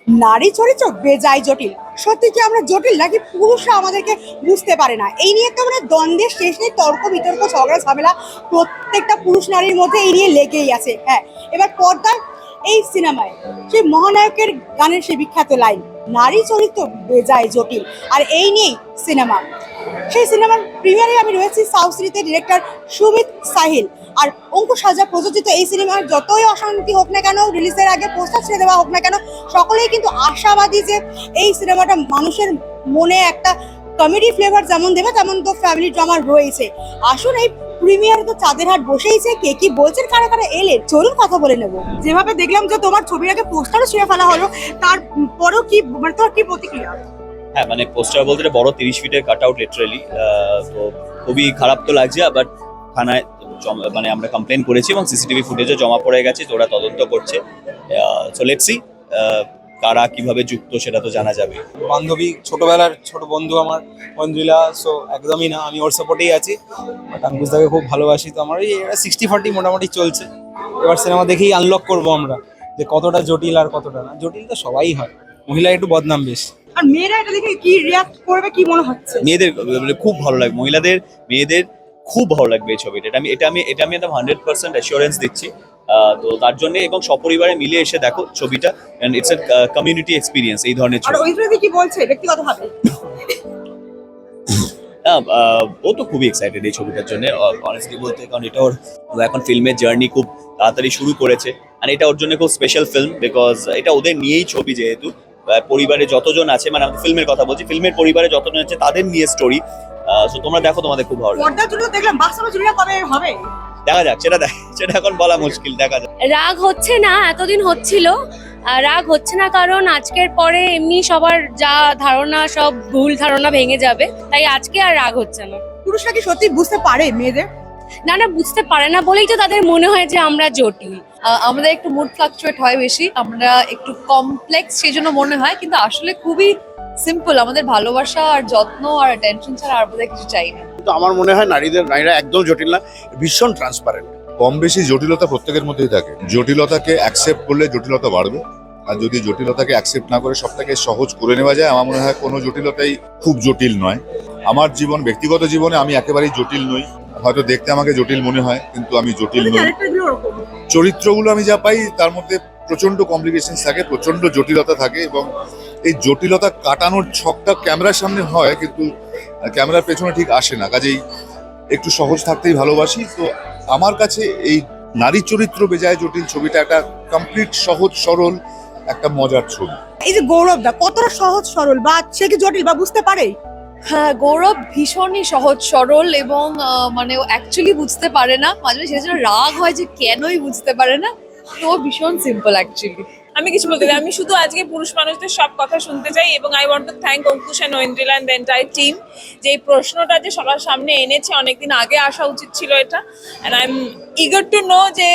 নারী চরিত্র বেজায় জটিল। সত্যি কি আমরা জটিল নাকি পুরুষরা আমাদেরকে বুঝতে পারে না? এই নিয়ে তো মানে দ্বন্দ্বের শেষ নেই, তর্ক বিতর্ক ঝগড়া ঝামেলা প্রত্যেকটা পুরুষ নারীর মধ্যে এই নিয়ে লেগেই আছে। হ্যাঁ, এবার পর্দার এই সিনেমায় সেই মহানায়কের গানের সেই বিখ্যাত লাইন, নারী চরিত্র বেজায় জটিল, আর এই নিয়েই সিনেমা। সেই সিনেমার প্রিমিয়ারে আমি রয়েছি সাউথ সিটিতে ডিরেক্টর সুমিত সাহিল আর অঙ্কুশ হাজরা প্রযোজিত এই সিনেমার যতই অশান্তি হোক না কেন, রিলিজের আগে পোস্টার ছেড়ে দেওয়া হোক না কেন, সকলেই কিন্তু আশাবাদী যে এই সিনেমাটা মানুষের মনে একটা কমেডি ফ্লেভার যেমন দেবে তেমন তো ফ্যামিলি ড্রামা রয়েছে। আসুন, এই প্রিমিয়ারে তো চাঁদের হাট বসেইছে, কে কি বলছেন, কারা কারা এলেন, চলুন কথা বলে নেব। যেভাবে দেখলাম যে তোমার ছবির আগে পোস্টারও ছিঁড়ে ফেলা হলো, তারপরেও কি মানে তোমার কি প্রতিক্রিয়া? হ্যাঁ, মানে পোস্টার বলতে এটা বড় 30 ফিটের কাট আউট লিটারালি। তো খুবই খারাপ তো লাগছে, বাট থানায় মানে আমরা কমপ্লেন করেছি এবং সিসিটিভি ফুটেজও জমা পড়ে গেছে, তো ওরা তদন্ত করছে। সো লেটস সি কারা কিভাবে যুক্ত সেটা তো জানা যাবে। বান্ধবী, ছোটবেলার ছোট বন্ধু আমার মঞ্জুলা, সো একদমই না, আমি ওর সাপোর্টেই আছি। বাট অঙ্কুশদাকে খুব ভালোবাসি, তো আমার এই 60-40 মোটামুটি চলছে। এবার সিনেমা দেখেই আনলক করব আমরা যে কতটা জটিল আর কতটা না। জটিল তো সবাই হয়, মহিলা একটু বদনাম বেশ। আর মেয়েরা এটা দেখে কি রিয়াক্ট করবে কি মনে হচ্ছে? মেয়েদের মানে খুব ভালো লাগবে, মেয়েদের খুব ভালো লাগবে এই ছবিটা। এটা আমি একদম 100% অ্যাসিওরেন্স দিচ্ছি। তো তার জন্য এবং সপরিবারে মিলে এসে দেখো ছবিটা, ইটস এ কমিউনিটি এক্সপিরিয়েন্স এই ধরনের আর ছবি। ঐশ্বরিয়া কি বলছে ব্যক্তিগতভাবে? ও তো খুবই এক্সাইটেড এই ছবিটার জন্য, অনেস্টলি বলতে, কারণ এটা ওর এখন ফিল্মের জার্নি খুব তাড়াতাড়ি শুরু করেছে। আর এটা ওর জন্য খুব স্পেশাল ফিল্ম, বিকজ এটা ওদের নিয়েই ছবি, যেহেতু পরিবারে যতজন আছে, মানে আমাদের ফিল্মের কথা বলছি, ফিল্মের পরিবারে যতজন আছে তাদের নিয়ে স্টোরি। সো তোমরা দেখো, তোমাদের খুব ভালো লাগবে। পর্দার জন্য দেখলাম, বাস্তবে জুড়িটা কবে হবে? দেখা যাক, সেটা এখন বলা মুশকিল, দেখা যাক। রাগ হচ্ছে না, এতদিন হচ্ছিল। রাগ হচ্ছে না কারণ আজকের পরে এমনি সবার যা ধারণা, সব ভুল ধারণা ভেঙে যাবে, তাই আজকে আর রাগ হচ্ছে না। পুরুষরা কি সত্যি বুঝতে পারে মেয়েদের? না না, বুঝতে পারে না বলেই তো তাদের মনে হয় যে আমরা জটিল। আমাদের একটু মুড ফ্লাকচুয়েট হয় বেশি, আমরা একটু কমপ্লেক্স সেই জন্য মনে হয়, কিন্তু আসলে খুবই সিম্পল। আমাদের ভালোবাসা আর যত্ন আর অ্যাটেনশন ছাড়া আর বোধহয় কিছু চাই না। কিন্তু আমার মনে হয় নারীরা একদম জটিল না, ভীষণ ট্রান্সপারেন্ট। কম বেশি জটিলতা প্রত্যেকের মধ্যেই থাকে। জটিলতাকে অ্যাকসেপ্ট করলে জটিলতা বাড়বে, আর যদি জটিলতাকে অ্যাকসেপ্ট না করে সবটাকে সহজ করে নেওয়া যায়, আমার মনে হয় কোনো জটিলতাই খুব জটিল নয়। আমার ব্যক্তিগত জীবনে আমি একেবারেই জটিল নই। হয়তো দেখতে আমাকে জটিল মনে হয়, কিন্তু আমি জটিল নই। চরিত্রগুলো আমি যা পাই তার মধ্যে প্রচন্ড কমপ্লিকেশন থাকে, প্রচন্ড জটিলতা থাকে, এবং এই জটিলতা কাটানোর ছকটা ক্যামেরার সামনে হয়, কিন্তু ক্যামেরার পেছনে ঠিক আসে না। কাজেই একটু সহজ থাকতেই ভালোবাসি। তো আমার কাছে এই নারী চরিত্র বেজায় জটিল ছবিটা একটা কমপ্লিট সহজ সরল একটা মজার ছবি। এই যে গৌরবদা কতটা সহজ সরল, বা সে কি জটিল বা বুঝতে পারে? হ্যাঁ, গৌরব ভীষণই সহজ সরল এবং মানে ও অ্যাকচুয়ালি বুঝতে পারে না, মাঝে মাঝে সেজন্য রাগ হয় যে কেনই বুঝতে পারে না। তো ও ভীষণ সিম্পল অ্যাকচুয়ালি। আমি কিছু বলতে চাই, আমি শুধু আজকে পুরুষ মানুষদের সব কথা শুনতে চাই, এবং I want to thank Ankush and Aindrila and the entire team, যে এই প্রশ্নটা যে সবার সামনে এনেছে। অনেকদিন আগে আসা উচিত ছিল এটা, and I am eager to know যে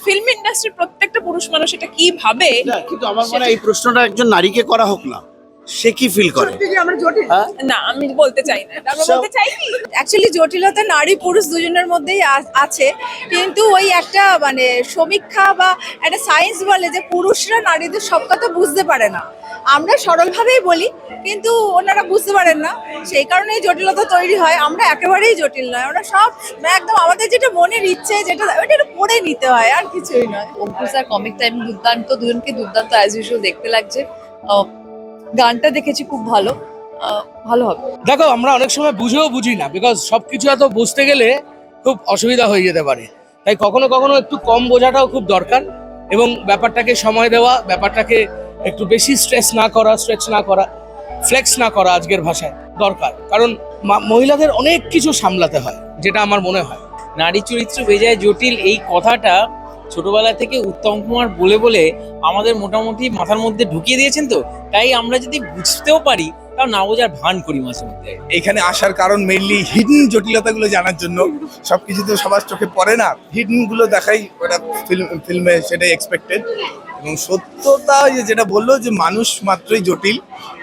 ফিল্ম ইন্ডাস্ট্রির প্রত্যেকটা পুরুষ মানুষ এটা কি ভাবে। কিন্তু আমার মনে হয় এই প্রশ্নটা একজন নারীকে করা হোক না, সে কি ফিল করে। সত্যি কি আমরা জটিল? না, আমি বলতে চাই না, তারপর বলতে চাই অ্যাকচুয়ালি জটিলতা নারী পুরুষ দুজনের মধ্যেই আছে, কিন্তু ওই একটা মানে সমীক্ষা বা একটা সায়েন্স বলে যে পুরুষরা নারীদের সব কথা বুঝতে পারে না। আমরা সরলভাবেই বলি, কিন্তু ওনারা বুঝতে পারেন না, সেই কারণেই জটিলতা তৈরি হয়। আমরা একেবারেই জটিল নয়, আমরা সব একদম আমাদের যেটা মনের ইচ্ছে, যেটা ওইটা একটু পড়ে নিতে হয়, আর কিছুই নয়। অঙ্কুশ আর কমিক টাইম দুর্দান্ত, দুজনকে দুর্দান্ত অ্যাজ ইউজুয়াল দেখতে লাগছে। গানটা দেখেছি, খুব ভালো, ভালো হবে। দেখো, আমরা অনেক সময় বুঝি না, বিকজ সবকিছু এত বুঝতে গেলে খুব অসুবিধা হয়ে যেতে পারে। তাই কখনো কখনো একটু কম বোঝাটাও খুব দরকার, এবং ব্যাপারটাকে সময় দেওয়া, ব্যাপারটাকে একটু বেশি স্ট্রেচ না করা, ফ্লেক্স না করা আজকের ভাষায় দরকার। কারণ মহিলাদের অনেক কিছু সামলাতে হয়, যেটা আমার মনে হয়। নারী চরিত্র বেজায় জটিল এই কথাটা ছোটবেলা থেকে উত্তম কুমার বলে বলে আমাদের মোটামুটি মাথার মধ্যে ঢুকিয়ে দিয়েছেন। তো তাই আমরা যদি বুঝতেও পারি, তাও না বোঝার ভান করি মাঝে মধ্যে। এখানে আসার কারণ মেইনলি হিডেন জটিলতাগুলো জানার জন্য। সবকিছু তো সবার চোখে পড়ে না, হিডেন গুলো দেখাই ওটা ফিল্মে, সেটাই এক্সপেক্টেড। এবং সত্যতা যেটা বললো যে মানুষ মাত্রই জটিল,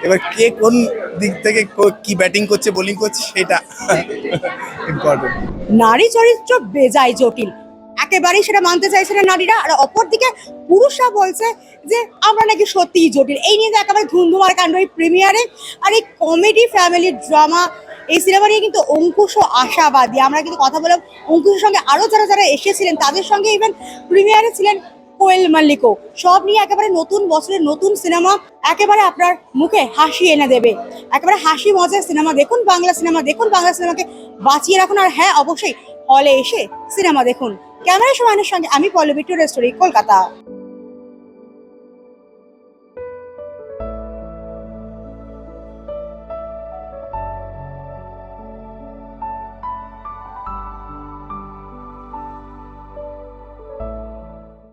এবার কে কোন দিক থেকে কি ব্যাটিং করছে, বোলিং করছে, সেটা ইম্পর্টেন্ট। নারী চরিত্র বেজায় জটিল, একেবারেই সেটা মানতে চাইছে না নারীরা, আর অপরদিকে পুরুষরা বলছে যে আমরা নাকি সত্যিই জটিল। এই নিয়ে তো একেবারে ধুমধুমার কাণ্ড এই প্রিমিয়ারে। আর এই কমেডি ফ্যামিলি ড্রামা এই সিনেমা নিয়ে কিন্তু অঙ্কুশও আশাবাদী। আমরা কিন্তু কথা বললাম অঙ্কুশের সঙ্গে আরও যারা যারা এসেছিলেন তাদের সঙ্গে, ইভেন প্রিমিয়ারে ছিলেন কোয়েল মাল্লিকও। সব নিয়ে একেবারে নতুন বছরের নতুন সিনেমা একেবারে আপনার মুখে হাসি এনে দেবে। একেবারে হাসি মজার সিনেমা দেখুন, বাংলা সিনেমা দেখুন, বাংলা সিনেমাকে বাঁচিয়ে রাখুন। আর হ্যাঁ, অবশ্যই হলে এসে সিনেমা দেখুন। ক্যামেরা সমানের সঙ্গে আমি পল্লবী টু রেস্টোরি, কলকাতা।